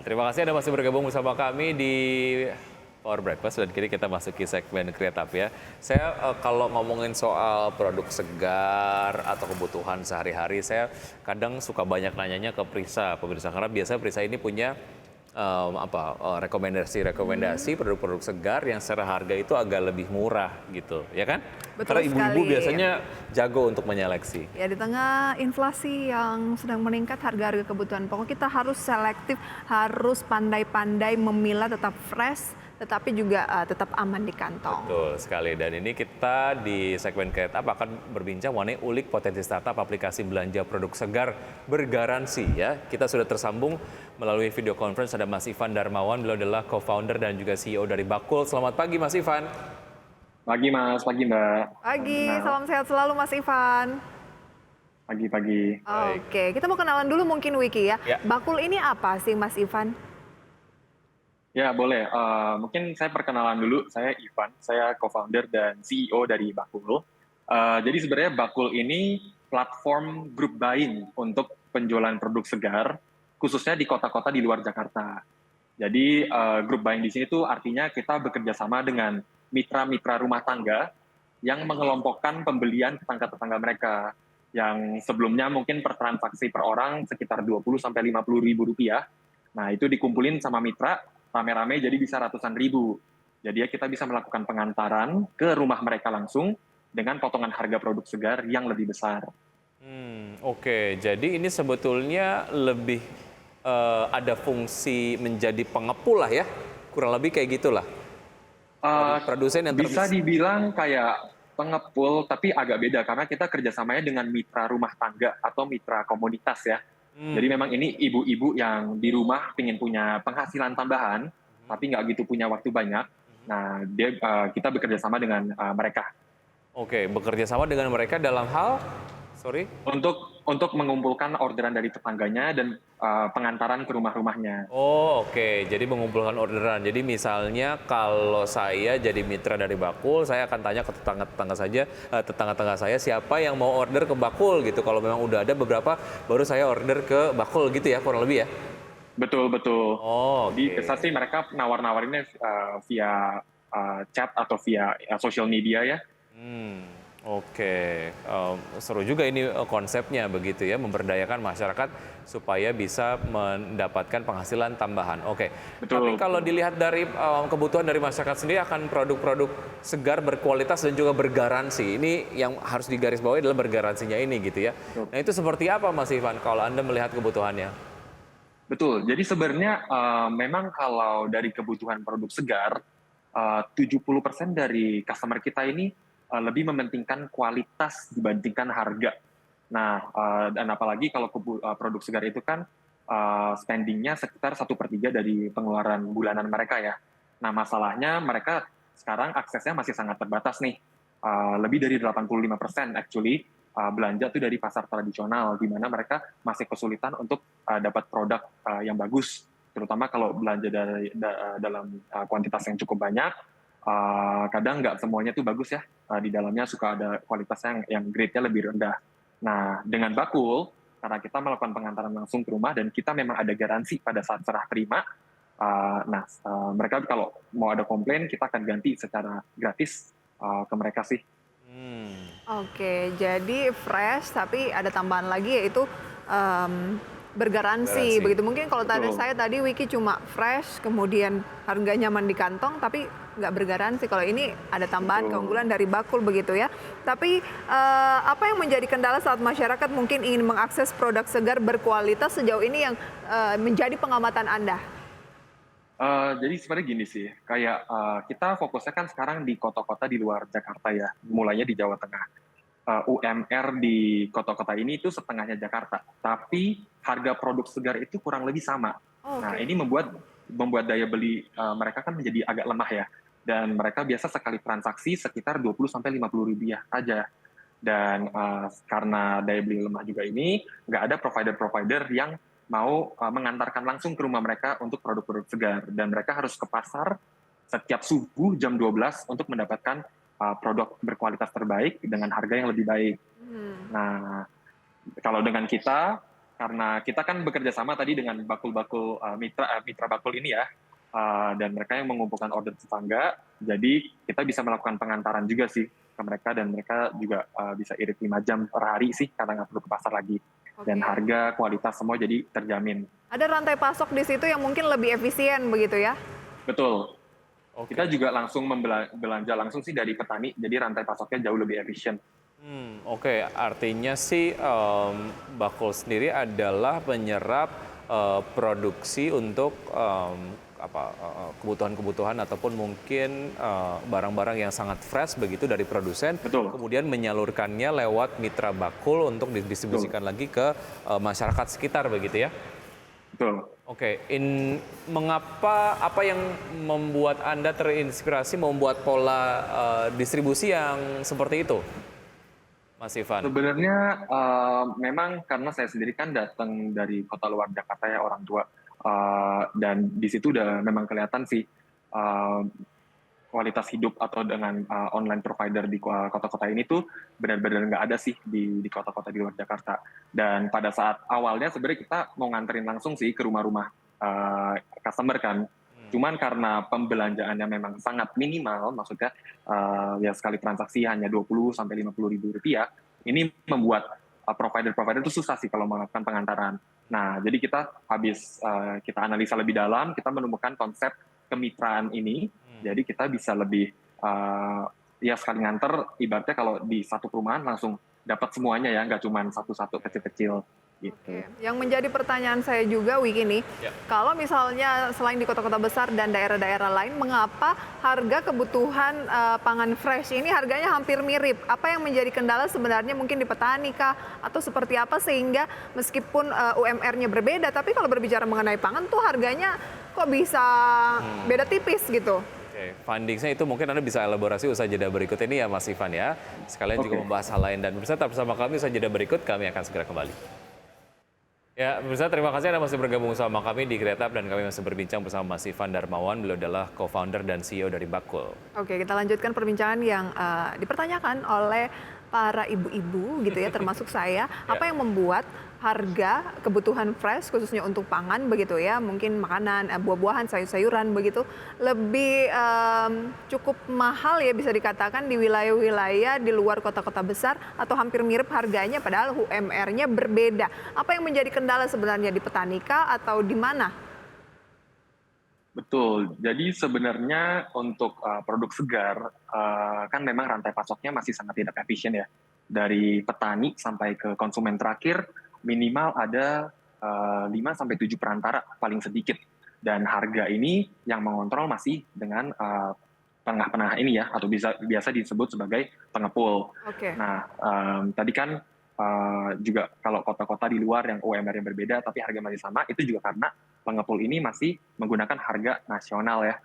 Terima kasih Anda masih bergabung bersama kami di Power Breakfast dan kini kita masuki segmen kreatif ya. Saya kalau ngomongin soal produk segar atau kebutuhan sehari-hari, saya kadang suka banyak nanyanya ke Prisa, pemirsa, karena biasanya Prisa ini punya rekomendasi produk-produk segar yang secara harga itu agak lebih murah gitu, ya kan? Karena Betul ibu-ibu sekali. biasanya jago untuk menyeleksi. Ya, di tengah inflasi yang sedang meningkat harga-harga kebutuhan pokok, kita harus selektif, harus pandai-pandai memilah tetap fresh, tetapi juga tetap aman di kantong. Betul sekali, dan ini kita di segmen Kreatif akan berbincang mengenai ulik potensi startup aplikasi belanja produk segar bergaransi ya. Kita sudah tersambung melalui video conference, ada Mas Ivan Darmawan, beliau adalah co-founder dan juga CEO dari Bakul. Selamat pagi Mas Ivan. Pagi Mas, pagi Mbak. Salam Pagi, kenal. salam sehat selalu Mas Ivan. Pagi-pagi. Baik. Oke, kita mau kenalan dulu mungkin Wiki ya. Ya. Bakul ini apa sih Mas Ivan? Ya boleh, mungkin saya perkenalan dulu. Saya Ivan, saya co-founder dan CEO dari Bakul. Jadi sebenarnya Bakul ini platform group buying untuk penjualan produk segar, khususnya di kota-kota di luar Jakarta. Jadi group buying di sini tuh artinya kita bekerja sama dengan mitra-mitra rumah tangga yang mengelompokkan pembelian tetangga-tetangga mereka yang sebelumnya mungkin per transaksi per orang sekitar 20 sampai 50 ribu rupiah. Nah, itu dikumpulin sama mitra rame-rame jadi bisa ratusan ribu. Jadi ya kita bisa melakukan pengantaran ke rumah mereka langsung dengan potongan harga produk segar yang lebih besar. Oke, jadi ini sebetulnya lebih ada fungsi menjadi pengepul lah ya, kurang lebih kayak gitulah. Produsen yang Bisa dibilang kayak pengepul, tapi agak beda karena kita kerjasamanya dengan mitra rumah tangga atau mitra komunitas ya. Jadi memang ini ibu-ibu yang di rumah ingin punya penghasilan tambahan, tapi nggak gitu punya waktu banyak. Nah, kita bekerja sama dengan mereka Oke, bekerja sama dengan mereka dalam hal, sorry. untuk mengumpulkan orderan dari tetangganya dan pengantaran ke rumah-rumahnya. Oh, oke. Jadi mengumpulkan orderan. Jadi misalnya kalau saya jadi mitra dari Bakul, saya akan tanya ke tetangga-tetangga saya siapa yang mau order ke Bakul gitu. Kalau memang udah ada beberapa, baru saya order ke Bakul gitu ya, kurang lebih ya. Betul, betul. Oh, Jadi oke. biasa sih mereka nawar-nawarinnya via chat atau via social media ya. Oke. Seru juga ini konsepnya begitu ya, memberdayakan masyarakat supaya bisa mendapatkan penghasilan tambahan. Oke. Tapi Betul. kalau dilihat dari kebutuhan dari masyarakat sendiri akan produk-produk segar berkualitas dan juga bergaransi. Ini yang harus digarisbawahi adalah bergaransinya ini gitu ya. Nah, itu seperti apa Mas Ivan kalau Anda melihat kebutuhannya? Betul. Jadi sebenarnya memang kalau dari kebutuhan produk segar, 70% dari customer kita ini lebih mementingkan kualitas dibandingkan harga. Nah, dan apalagi kalau produk segar itu kan spendingnya sekitar 1/3 dari pengeluaran bulanan mereka ya. Nah, masalahnya mereka sekarang aksesnya masih sangat terbatas nih. Lebih dari 85% actually belanja tuh dari pasar tradisional, di mana mereka masih kesulitan untuk dapat produk yang bagus, terutama kalau belanja dalam kuantitas yang cukup banyak. Kadang nggak semuanya tuh bagus ya, di dalamnya suka ada kualitas yang grade-nya lebih rendah. Nah, dengan Bakul, karena kita melakukan pengantaran langsung ke rumah dan kita memang ada garansi pada saat serah terima, mereka kalau mau ada komplain, kita akan ganti secara gratis ke mereka sih. Oke, jadi fresh tapi ada tambahan lagi yaitu bergaransi Garansi. begitu. Mungkin kalau tadi Betul. saya tadi Wiki cuma fresh, kemudian harganya nyaman di kantong, tapi nggak bergaransi. Kalau ini ada tambahan Betul. keunggulan dari Bakul begitu ya. Tapi apa yang menjadi kendala saat masyarakat mungkin ingin mengakses produk segar berkualitas sejauh ini yang menjadi pengamatan Anda? Jadi sebenarnya gini sih, kayak kita fokusnya kan sekarang di kota-kota di luar Jakarta ya, mulainya di Jawa Tengah. UMR di kota-kota ini itu setengahnya Jakarta, tapi harga produk segar itu kurang lebih sama. Nah, Oke. ini membuat daya beli mereka kan menjadi agak lemah ya, dan mereka biasa sekali transaksi sekitar 20 sampai 50 rupiah aja. Dan karena daya beli lemah juga ini, nggak ada provider-provider yang mau mengantarkan langsung ke rumah mereka untuk produk-produk segar. Dan mereka harus ke pasar setiap subuh jam 12 untuk mendapatkan produk berkualitas terbaik dengan harga yang lebih baik. Nah, kalau dengan kita, karena kita kan bekerja sama tadi dengan bakul-bakul mitra bakul ini ya, dan mereka yang mengumpulkan order tetangga, jadi kita bisa melakukan pengantaran juga sih ke mereka, dan mereka juga bisa irit 5 jam per hari sih karena nggak perlu ke pasar lagi. Dan Oke. harga, kualitas semua jadi terjamin. Ada rantai pasok di situ yang mungkin lebih efisien begitu ya? Betul. Oke. Kita juga langsung belanja langsung sih dari petani, jadi rantai pasoknya jauh lebih efisien. Oke, artinya sih bakul sendiri adalah penyerap produksi untuk kebutuhan-kebutuhan ataupun mungkin barang-barang yang sangat fresh begitu dari produsen, Betul. kemudian menyalurkannya lewat mitra bakul untuk didistribusikan lagi ke masyarakat sekitar begitu ya? Betul. Oke, apa yang membuat Anda terinspirasi membuat pola distribusi yang seperti itu, Mas Ivan? Sebenarnya memang karena saya sendiri kan datang dari kota luar Jakarta ya, orang tua. Dan di situ udah memang kelihatan sih kualitas hidup atau dengan online provider di kota-kota ini tuh benar-benar nggak ada sih di kota-kota di luar Jakarta. Dan pada saat awalnya sebenarnya kita mau nganterin langsung sih ke rumah-rumah customer kan. Cuman karena pembelanjaannya memang sangat minimal, maksudnya ya sekali transaksi hanya 20 sampai 50 ribu rupiah, ini membuat provider-provider itu susah sih kalau melakukan pengantaran. Nah, jadi kita habis kita analisa lebih dalam, kita menemukan konsep kemitraan ini. Jadi kita bisa lebih ya sekali nganter, ibaratnya kalau di satu perumahan langsung dapat semuanya ya, nggak cuma satu-satu kecil-kecil gitu. Oke. Yang menjadi pertanyaan saya juga, Wiki nih, Ya. kalau misalnya selain di kota-kota besar dan daerah-daerah lain, mengapa harga kebutuhan pangan fresh ini harganya hampir mirip? Apa yang menjadi kendala sebenarnya mungkin di petani kah? Atau seperti apa sehingga meskipun UMR-nya berbeda, tapi kalau berbicara mengenai pangan tuh harganya kok bisa beda tipis gitu? Oke, findings-nya itu mungkin Anda bisa elaborasi usai jeda berikut ini ya Mas Ivan ya. Sekalian juga Oke. membahas hal lain dan pemirsa tetap bersama kami usai jeda berikut, kami akan segera kembali. Ya, pemirsa terima kasih Anda masih bergabung sama kami di Kreatap dan kami masih berbincang bersama Mas Ivan Darmawan, beliau adalah co-founder dan CEO dari Bakul. Oke, kita lanjutkan perbincangan yang dipertanyakan oleh para ibu-ibu gitu ya, termasuk saya. Apa yang membuat harga kebutuhan fresh khususnya untuk pangan begitu ya, mungkin makanan, buah-buahan, sayur-sayuran begitu lebih cukup mahal ya bisa dikatakan di wilayah-wilayah di luar kota-kota besar atau hampir mirip harganya padahal UMR-nya berbeda. Apa yang menjadi kendala sebenarnya di petani kah atau di mana? Betul. Jadi sebenarnya untuk produk segar kan memang rantai pasoknya masih sangat tidak efisien ya. Dari petani sampai ke konsumen terakhir minimal ada 5 sampai 7 perantara paling sedikit. Dan harga ini yang mengontrol masih dengan penengah-penengah ini ya, atau biasa disebut sebagai pengepul. Oke. Nah, tadi kan juga kalau kota-kota di luar yang UMR yang berbeda tapi harga masih sama, itu juga karena pengepul ini masih menggunakan harga nasional ya.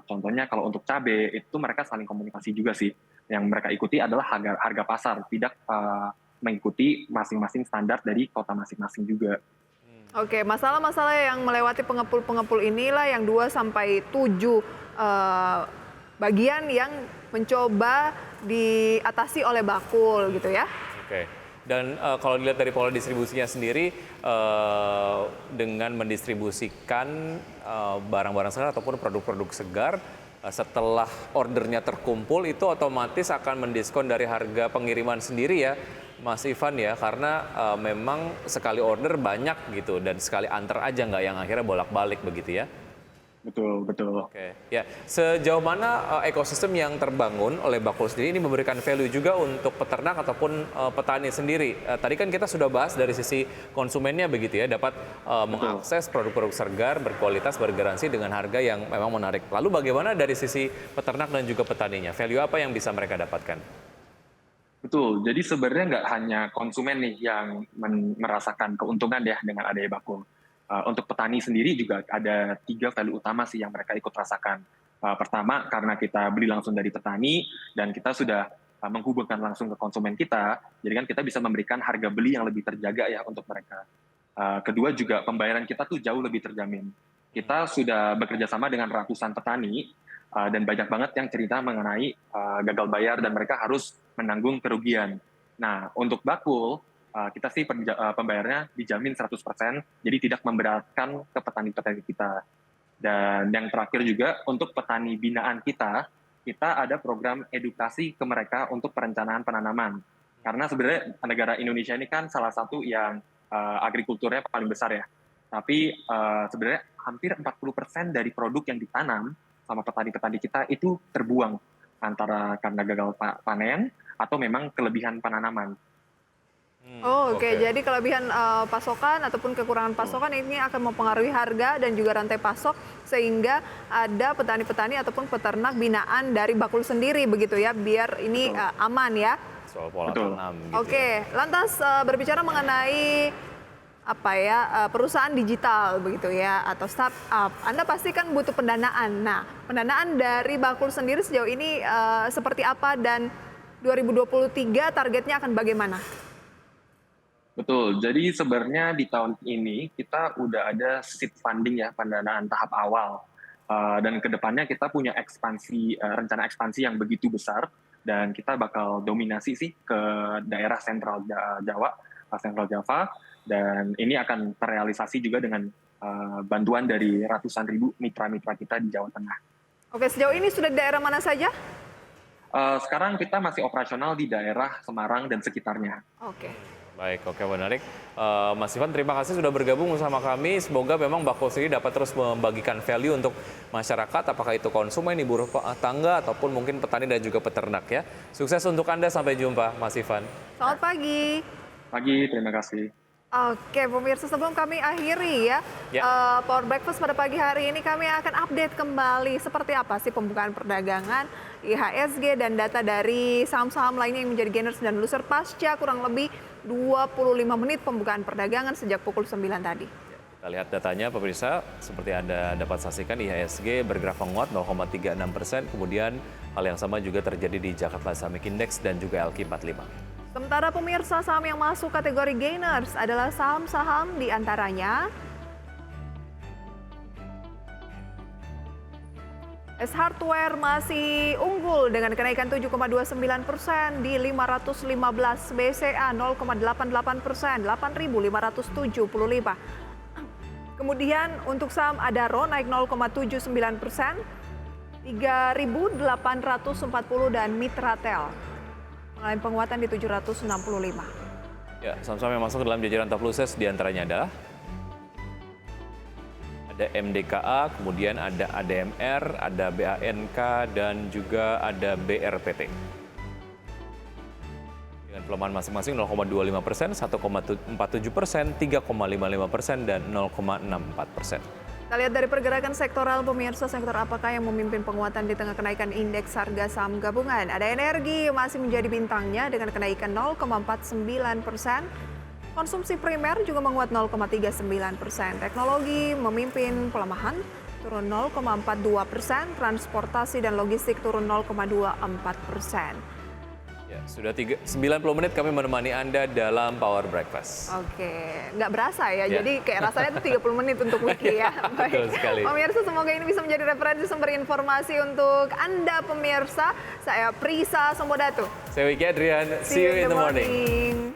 Contohnya kalau untuk cabai itu mereka saling komunikasi juga sih. Yang mereka ikuti adalah harga pasar, tidak mengikuti masing-masing standar dari kota masing-masing juga. Oke, masalah-masalah yang melewati pengepul-pengepul inilah yang 2 sampai 7 bagian yang mencoba diatasi oleh Bakul gitu ya. Oke. Dan kalau dilihat dari pola distribusinya sendiri, dengan mendistribusikan barang-barang segar ataupun produk-produk segar, setelah ordernya terkumpul itu otomatis akan mendiskon dari harga pengiriman sendiri ya, Mas Ivan ya, karena memang sekali order banyak gitu dan sekali antar aja nggak yang akhirnya bolak-balik begitu ya. Betul, betul. Oke, ya. Sejauh mana ekosistem yang terbangun oleh Bakul sendiri ini memberikan value juga untuk peternak ataupun petani sendiri? Tadi kan kita sudah bahas dari sisi konsumennya begitu ya, dapat mengakses produk-produk segar berkualitas, bergaransi dengan harga yang memang menarik. Lalu bagaimana dari sisi peternak dan juga petaninya? Value apa yang bisa mereka dapatkan? Betul, jadi sebenarnya nggak hanya konsumen nih yang merasakan keuntungan ya dengan adanya Bakul. Untuk petani sendiri juga ada 3 value utama sih yang mereka ikut rasakan. Pertama, karena kita beli langsung dari petani dan kita sudah menghubungkan langsung ke konsumen kita, jadi kan kita bisa memberikan harga beli yang lebih terjaga ya untuk mereka. Kedua juga pembayaran kita tuh jauh lebih terjamin. Kita sudah bekerja sama dengan ratusan petani dan banyak banget yang cerita mengenai gagal bayar dan mereka harus menanggung kerugian. Nah, untuk Bakul, kita sih pembayarnya dijamin 100%, jadi tidak memberatkan ke petani-petani kita. Dan yang terakhir juga untuk petani binaan kita ada program edukasi ke mereka untuk perencanaan penanaman. Karena sebenarnya negara Indonesia ini kan salah satu yang agrikulturnya paling besar ya. Tapi sebenarnya hampir 40% dari produk yang ditanam sama petani-petani kita itu terbuang, antara karena gagal panen atau memang kelebihan penanaman. Oke. Jadi kelebihan pasokan ataupun kekurangan pasokan ini akan mempengaruhi harga dan juga rantai pasok, sehingga ada petani-petani ataupun peternak binaan dari Bakul sendiri begitu ya, biar ini aman ya. Soal pola tanam gitu. Oke, lantas berbicara mengenai perusahaan digital begitu ya, atau startup, Anda pasti kan butuh pendanaan. Nah, pendanaan dari Bakul sendiri sejauh ini seperti apa, dan 2023 targetnya akan bagaimana? Betul, jadi sebenarnya di tahun ini kita udah ada seed funding ya, pendanaan tahap awal. Dan kedepannya kita punya rencana ekspansi yang begitu besar, dan kita bakal dominasi sih ke daerah sentral Java, dan ini akan terrealisasi juga dengan bantuan dari ratusan ribu mitra-mitra kita di Jawa Tengah. Oke, sejauh ini sudah di daerah mana saja? Sekarang kita masih operasional di daerah Semarang dan sekitarnya. Oke. Baik, oke, menarik. Mas Ivan, terima kasih sudah bergabung bersama kami. Semoga memang Bakul sendiri dapat terus membagikan value untuk masyarakat, apakah itu konsumen, ibu rumah tangga, ataupun mungkin petani dan juga peternak ya. Sukses untuk Anda, sampai jumpa Mas Ivan. Selamat pagi. Pagi, terima kasih. Oke, pemirsa, sebelum kami akhiri ya, Power Breakfast pada pagi hari ini kami akan update kembali seperti apa sih pembukaan perdagangan IHSG dan data dari saham-saham lainnya yang menjadi gainers dan loser pasca kurang lebih 25 menit pembukaan perdagangan sejak pukul 9 tadi. Kita lihat datanya pemirsa, seperti Anda dapat saksikan IHSG bergerak menguat 0,36%, kemudian hal yang sama juga terjadi di Jakarta Islamic Index dan juga LQ45. Sementara pemirsa, saham yang masuk kategori gainers adalah saham-saham di antaranya S Hardware masih unggul dengan kenaikan 7,29% di 515, BCA 0,88%, 8.575. Kemudian untuk saham Adaro naik 0,79%, 3.840, dan Mitratel mengalami penguatan di 765. Ya, saham-saham yang masuk ke dalam jajaran top losers diantaranya adalah ada MDKA, kemudian ada ADMR, ada BANK, dan juga ada BRPT. Dengan pelemahan masing-masing 0,25%, 1,47%, 3,55%, dan 0,64%. Kita lihat dari pergerakan sektoral pemirsa, sektor apakah yang memimpin penguatan di tengah kenaikan indeks harga saham gabungan? Ada energi masih menjadi bintangnya dengan kenaikan 0,49%. Konsumsi primer juga menguat 0,39%. Teknologi memimpin pelemahan turun 0,42%. Transportasi dan logistik turun 0,24%. Ya, sudah 90 menit kami menemani Anda dalam Power Breakfast. Oke, nggak berasa ya, jadi kayak rasanya itu 30 menit untuk Wiki ya. Betul sekali. Pemirsa, semoga ini bisa menjadi referensi sumber informasi untuk Anda pemirsa. Saya Prisa Sambodatu. Saya Wiki Adrian, see you in the morning.